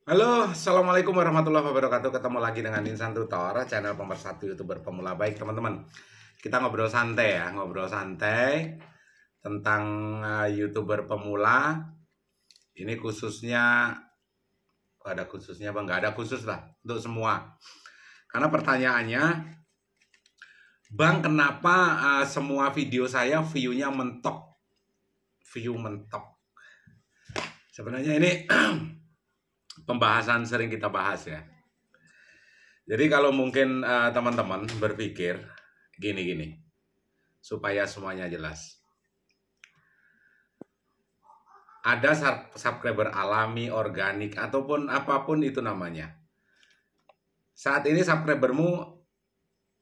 Halo, Assalamualaikum warahmatullahi wabarakatuh. Ketemu lagi dengan Insan Tutor, channel pemersatu YouTuber pemula. Baik teman-teman, kita ngobrol santai ya, ngobrol santai tentang YouTuber pemula. Ini khususnya, ada khususnya apa? Nggak ada khusus lah, untuk semua. Karena pertanyaannya, Bang, kenapa semua video saya view-nya mentok? View mentok. Sebenarnya ini pembahasan sering kita bahas ya. Jadi kalau mungkin teman-teman berpikir gini-gini, supaya semuanya jelas. Ada subscriber alami, organik, ataupun apapun itu namanya. Saat ini subscribermu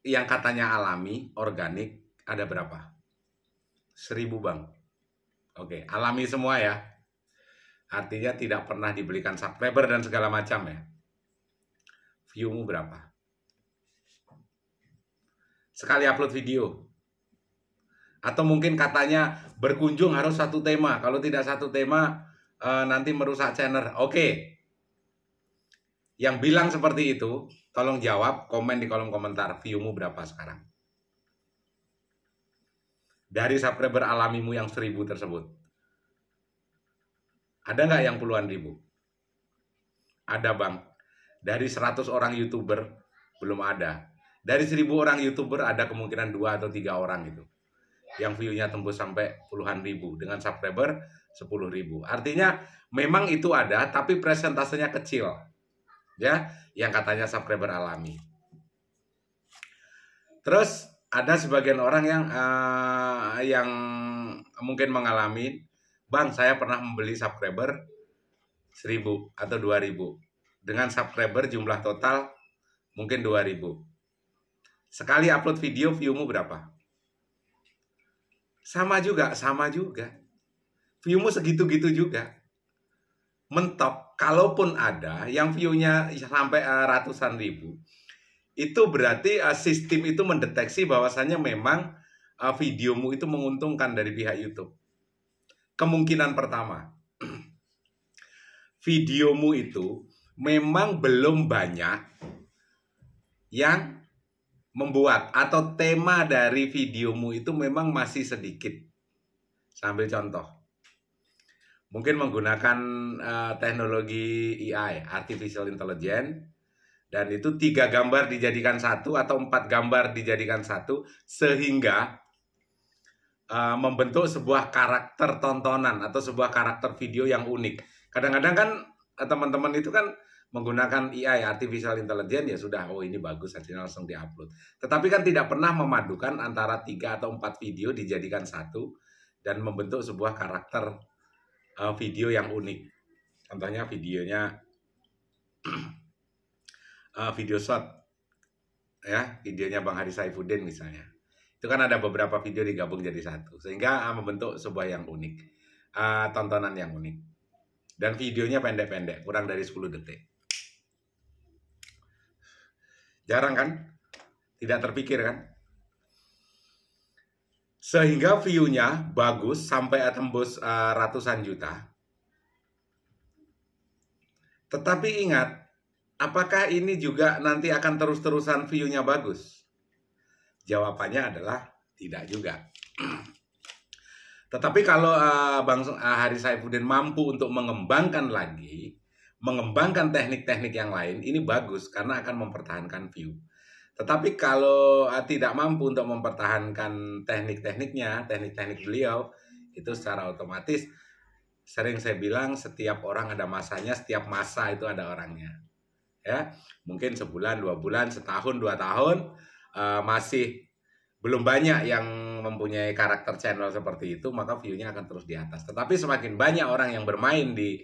yang katanya alami, organik, ada berapa? 1000 bang. Oke, alami semua ya. Artinya tidak pernah dibelikan subscriber dan segala macam ya. Viewmu berapa? Sekali upload video. Atau mungkin katanya berkunjung harus satu tema. Kalau tidak satu tema nanti merusak channel. Oke. Yang bilang seperti itu, tolong jawab, komen di kolom komentar. Viewmu berapa sekarang? Dari subscriber alamimu yang 1000 tersebut. Ada nggak yang puluhan ribu? Ada bang. Dari 100 orang YouTuber, belum ada. Dari 1000 orang YouTuber, ada kemungkinan 2 atau 3 orang itu yang view-nya tembus sampai puluhan ribu dengan subscriber 10.000. Artinya memang itu ada, tapi presentasenya kecil, ya, yang katanya subscriber alami. Terus ada sebagian orang yang mungkin mengalami, bang, saya pernah membeli subscriber 1000 atau 2000 dengan subscriber jumlah total mungkin 2000. Sekali upload video, viewmu berapa? Sama juga. Viewmu segitu-gitu juga. Mentok. Kalaupun ada yang view-nya sampai ratusan ribu, itu berarti sistem itu mendeteksi bahwasannya memang videomu itu menguntungkan dari pihak YouTube. Kemungkinan pertama, videomu itu memang belum banyak yang membuat, atau tema dari videomu itu memang masih sedikit. Sambil contoh, mungkin menggunakan teknologi AI, Artificial Intelligence, dan itu 3 gambar dijadikan satu atau 4 gambar dijadikan satu, sehingga membentuk sebuah karakter tontonan atau sebuah karakter video yang unik. Kadang-kadang kan teman-teman itu kan menggunakan AI, Artificial Intelligence, ya sudah, oh ini bagus, hasilnya langsung diupload. Tetapi kan tidak pernah memadukan antara 3 atau 4 video dijadikan satu dan membentuk sebuah karakter video yang unik. Contohnya videonya video short, ya, videonya Bang Haris Saifuddin misalnya. Itu kan ada beberapa video digabung jadi satu, sehingga membentuk sebuah yang unik, tontonan yang unik. Dan videonya pendek-pendek, kurang dari 10 detik. Jarang kan? Tidak terpikir kan? Sehingga view-nya bagus sampai tembus ratusan juta. Tetapi ingat, apakah ini juga nanti akan terus-terusan view-nya bagus? Jawabannya adalah tidak juga. Tetapi kalau Bang Haris Saifuddin mampu untuk mengembangkan lagi, mengembangkan teknik-teknik yang lain, ini bagus karena akan mempertahankan view. Tetapi kalau tidak mampu untuk mempertahankan teknik-tekniknya, teknik-teknik beliau, itu secara otomatis, sering saya bilang, setiap orang ada masanya, setiap masa itu ada orangnya. Ya, mungkin sebulan, 2 bulan, setahun, 2 tahun, masih belum banyak yang mempunyai karakter channel seperti itu, maka view-nya akan terus di atas. Tetapi semakin banyak orang yang bermain di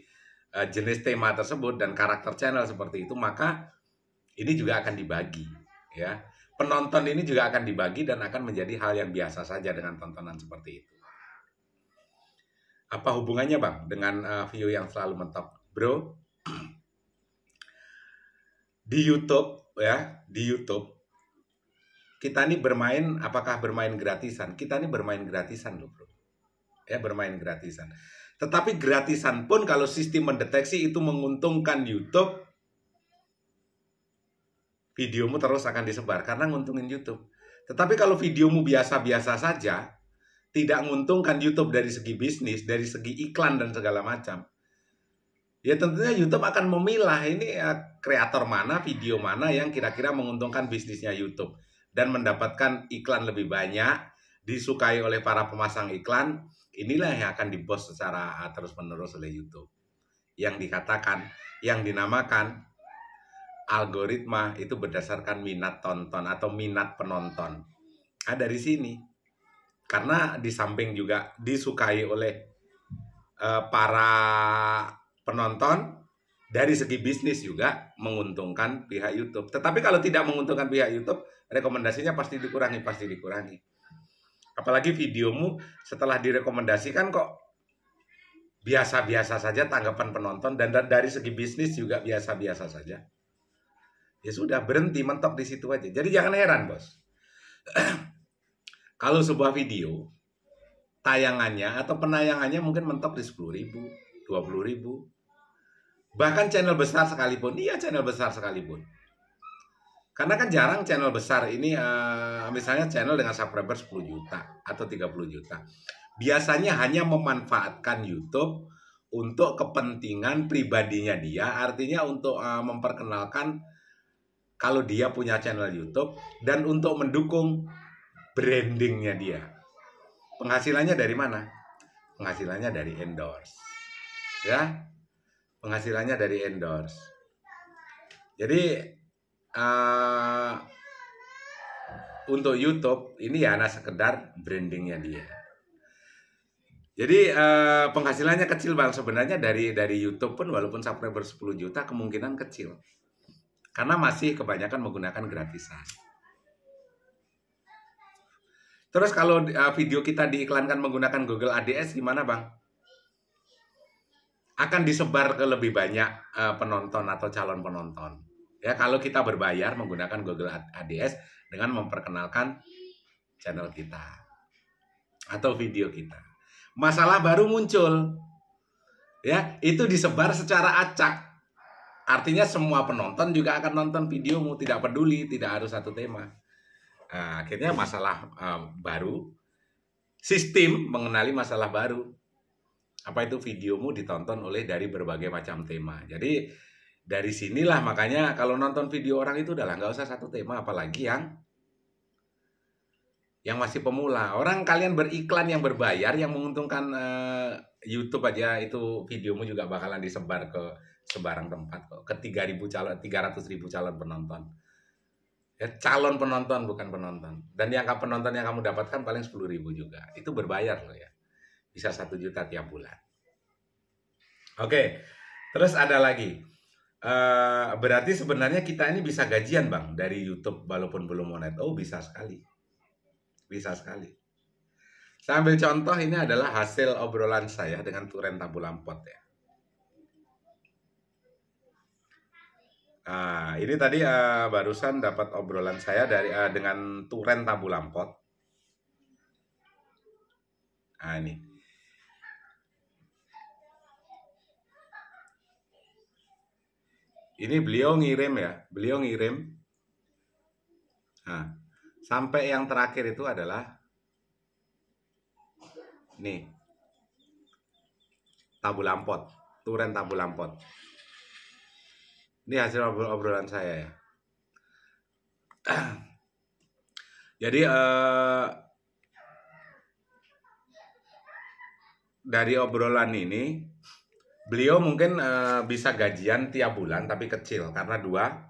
jenis tema tersebut dan karakter channel seperti itu, maka ini juga akan dibagi, ya. Penonton ini juga akan dibagi dan akan menjadi hal yang biasa saja dengan tontonan seperti itu. Apa hubungannya bang dengan view yang selalu mentok, bro? Di YouTube, ya, di YouTube kita ini bermain, apakah bermain gratisan? Kita ini bermain gratisan loh bro, ya, bermain gratisan. Tetapi gratisan pun kalau sistem mendeteksi itu menguntungkan YouTube, videomu terus akan disebar karena nguntungin YouTube. Tetapi kalau videomu biasa-biasa saja, tidak menguntungkan YouTube dari segi bisnis, dari segi iklan dan segala macam, ya tentunya YouTube akan memilah ini kreator mana, video mana yang kira-kira menguntungkan bisnisnya YouTube dan mendapatkan iklan lebih banyak, disukai oleh para pemasang iklan. Inilah yang akan di-boost secara terus-menerus oleh YouTube. Yang dikatakan, yang dinamakan algoritma itu berdasarkan minat tonton atau minat penonton. Dari sini. Karena di samping juga disukai oleh para penonton, dari segi bisnis juga menguntungkan pihak YouTube. Tetapi kalau tidak menguntungkan pihak YouTube, rekomendasinya pasti dikurangi. Apalagi videomu setelah direkomendasikan kok biasa-biasa saja tanggapan penonton, dan dari segi bisnis juga biasa-biasa saja. Ya sudah, berhenti, mentok di situ aja. Jadi jangan heran, bos. Kalau sebuah video, tayangannya atau penayangannya mungkin mentok di 10.000, 20.000. Bahkan channel besar sekalipun. Karena kan jarang channel besar ini, misalnya channel dengan subscriber 10 juta atau 30 juta. Biasanya hanya memanfaatkan YouTube untuk kepentingan pribadinya dia, artinya untuk memperkenalkan kalau dia punya channel YouTube dan untuk mendukung brandingnya dia. Penghasilannya dari mana? Penghasilannya dari endorse. Ya, penghasilannya dari endorse. Jadi untuk YouTube ini ya hanya sekedar brandingnya dia. Jadi penghasilannya kecil bang, sebenarnya dari YouTube pun walaupun subscriber 10 juta kemungkinan kecil. Karena masih kebanyakan menggunakan gratisan. Terus kalau video kita diiklankan menggunakan Google ADS gimana bang? Akan disebar ke lebih banyak penonton atau calon penonton. Ya, kalau kita berbayar menggunakan Google ADS dengan memperkenalkan channel kita atau video kita. Masalah baru muncul. Ya, itu disebar secara acak. Artinya semua penonton juga akan nonton videomu, tidak peduli, tidak harus satu tema. Akhirnya masalah baru, sistem mengenali masalah baru. Apa itu videomu ditonton oleh dari berbagai macam tema. Jadi dari sinilah makanya kalau nonton video orang itu udahlah nggak usah satu tema, apalagi yang masih pemula. Orang kalian beriklan yang berbayar yang menguntungkan YouTube aja, itu videomu juga bakalan disebar ke sebarang tempat kok, ke 300.000 calon penonton. Ya, calon penonton bukan penonton. Dan yang penonton yang kamu dapatkan paling 10.000 juga. Itu berbayar loh ya. Bisa 1 juta tiap bulan. Oke. Terus ada lagi. Berarti sebenarnya kita ini bisa gajian bang dari YouTube walaupun belum monet. Oh bisa sekali. Bisa sekali. Saya ambil contoh, ini adalah hasil obrolan saya dengan Turen Tabulampot ya. Ini tadi barusan dapat obrolan saya dengan Turen Tabulampot. Ini. Ini beliau ngirim ya, sampai yang terakhir itu adalah nih, Tabulampot, Turen Tabulampot. Ini hasil obrolan saya ya. Jadi dari obrolan ini beliau mungkin bisa gajian tiap bulan tapi kecil karena dua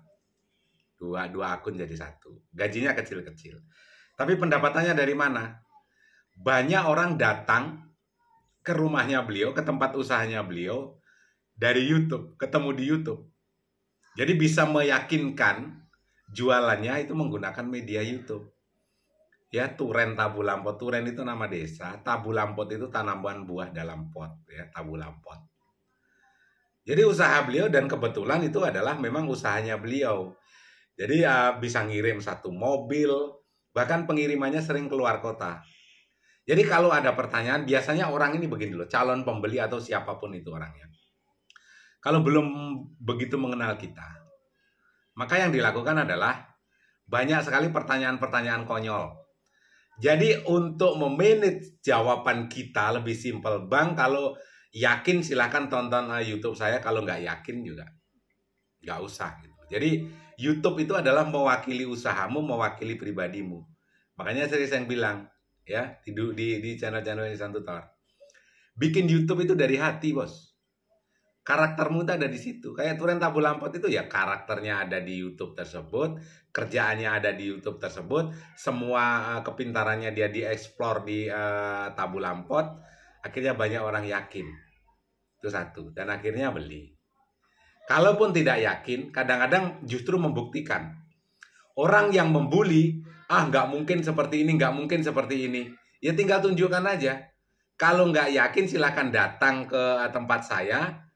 akun jadi satu. Gajinya kecil-kecil. Tapi pendapatannya dari mana? Banyak orang datang ke rumahnya beliau, ke tempat usahanya beliau dari YouTube, ketemu di YouTube. Jadi bisa meyakinkan jualannya itu menggunakan media YouTube. Ya, Turen Tabulampot. Turen itu nama desa, Tabulampot itu tanaman buah dalam pot ya, Tabulampot. Jadi usaha beliau, dan kebetulan itu adalah memang usahanya beliau. Jadi bisa ngirim 1 mobil, bahkan pengirimannya sering keluar kota. Jadi kalau ada pertanyaan, biasanya orang ini begini loh, calon pembeli atau siapapun itu orangnya. Kalau belum begitu mengenal kita, maka yang dilakukan adalah banyak sekali pertanyaan-pertanyaan konyol. Jadi untuk memanage jawaban kita lebih simpel, Bang. Kalau yakin silahkan tonton YouTube saya. Kalau nggak yakin juga nggak usah. Gitu. Jadi YouTube itu adalah mewakili usahamu, mewakili pribadimu. Makanya sering bilang ya di channel-channel Insan Tutor, bikin YouTube itu dari hati, bos. Karaktermu itu ada di situ. Kayak Turen Tabu Lampot itu ya karakternya ada di YouTube tersebut, kerjaannya ada di YouTube tersebut, semua kepintarannya dia dieksplor di Tabu Lampot, akhirnya banyak orang yakin. Itu satu, dan akhirnya beli. Kalaupun tidak yakin, kadang-kadang justru membuktikan. Orang yang membuli, nggak mungkin seperti ini, nggak mungkin seperti ini. Ya tinggal tunjukkan aja. Kalau nggak yakin silahkan datang ke tempat saya,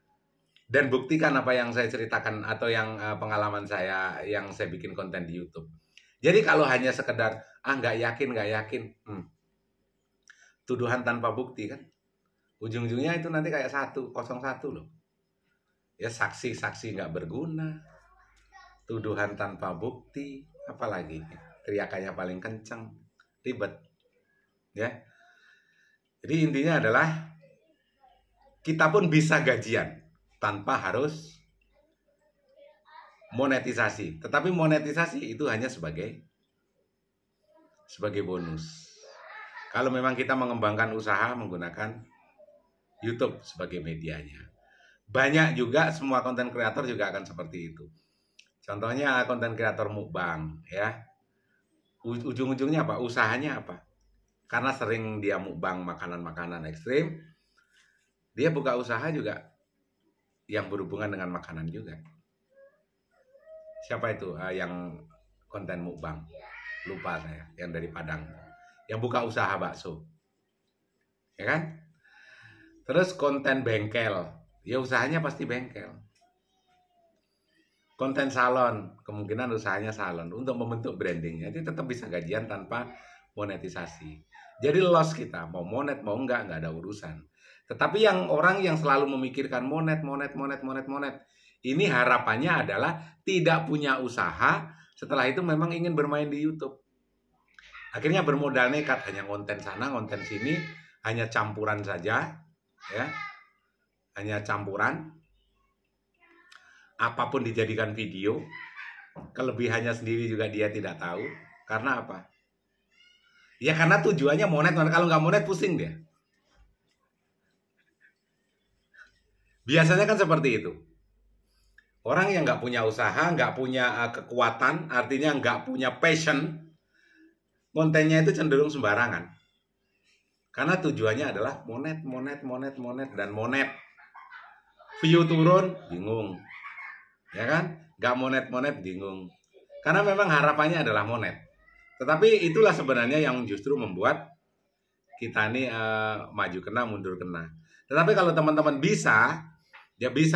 dan buktikan apa yang saya ceritakan atau yang pengalaman saya yang saya bikin konten di YouTube. Jadi kalau hanya sekedar nggak yakin, tuduhan tanpa bukti kan, ujung-ujungnya itu nanti kayak 101 loh. Ya saksi-saksi nggak berguna, tuduhan tanpa bukti, apalagi teriakannya paling kencang, ribet, ya. Jadi intinya adalah kita pun bisa gajian tanpa harus monetisasi. Tetapi monetisasi itu hanya sebagai bonus. Kalau memang kita mengembangkan usaha menggunakan YouTube sebagai medianya. Banyak juga semua konten kreator juga akan seperti itu. Contohnya konten kreator mukbang ya. Ujung-ujungnya apa? Usahanya apa? Karena sering dia mukbang makanan-makanan ekstrim, dia buka usaha juga yang berhubungan dengan makanan juga. Siapa itu yang konten mukbang? Lupa saya, yang dari Padang. Yang buka usaha bakso. Ya kan? Terus konten bengkel. Ya usahanya pasti bengkel. Konten salon, kemungkinan usahanya salon. Untuk membentuk branding. Jadi tetap bisa gajian tanpa monetisasi. Jadi loss kita, mau monet mau enggak ada urusan. Tetapi yang orang yang selalu memikirkan monet, ini harapannya adalah tidak punya usaha, setelah itu memang ingin bermain di YouTube. Akhirnya bermodal nekat, hanya konten sana, konten sini, hanya campuran saja, ya, hanya campuran. Apapun dijadikan video, kelebihannya sendiri juga dia tidak tahu. Karena apa? Ya karena tujuannya monet. Kalau nggak monet pusing dia. Biasanya kan seperti itu. Orang yang nggak punya usaha, nggak punya kekuatan, artinya nggak punya passion, kontennya itu cenderung sembarangan. Karena tujuannya adalah monet, dan monet. View turun, bingung. Ya kan? Nggak monet, bingung. Karena memang harapannya adalah monet. Tetapi itulah sebenarnya yang justru membuat kita ini maju kena, mundur kena. Tetapi kalau teman-teman bisa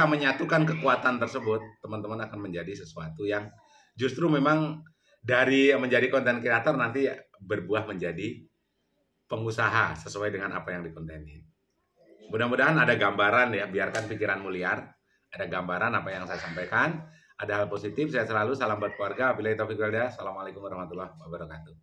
menyatukan kekuatan tersebut, teman-teman akan menjadi sesuatu yang justru memang dari menjadi konten kreator nanti berbuah menjadi pengusaha sesuai dengan apa yang dikontenin. Mudah-mudahan ada gambaran ya, biarkan pikiranmu liar. Ada gambaran apa yang saya sampaikan, ada hal positif. Saya selalu salam buat keluarga. Wabillahi taufiq wal hidayah. Assalamualaikum warahmatullahi wabarakatuh.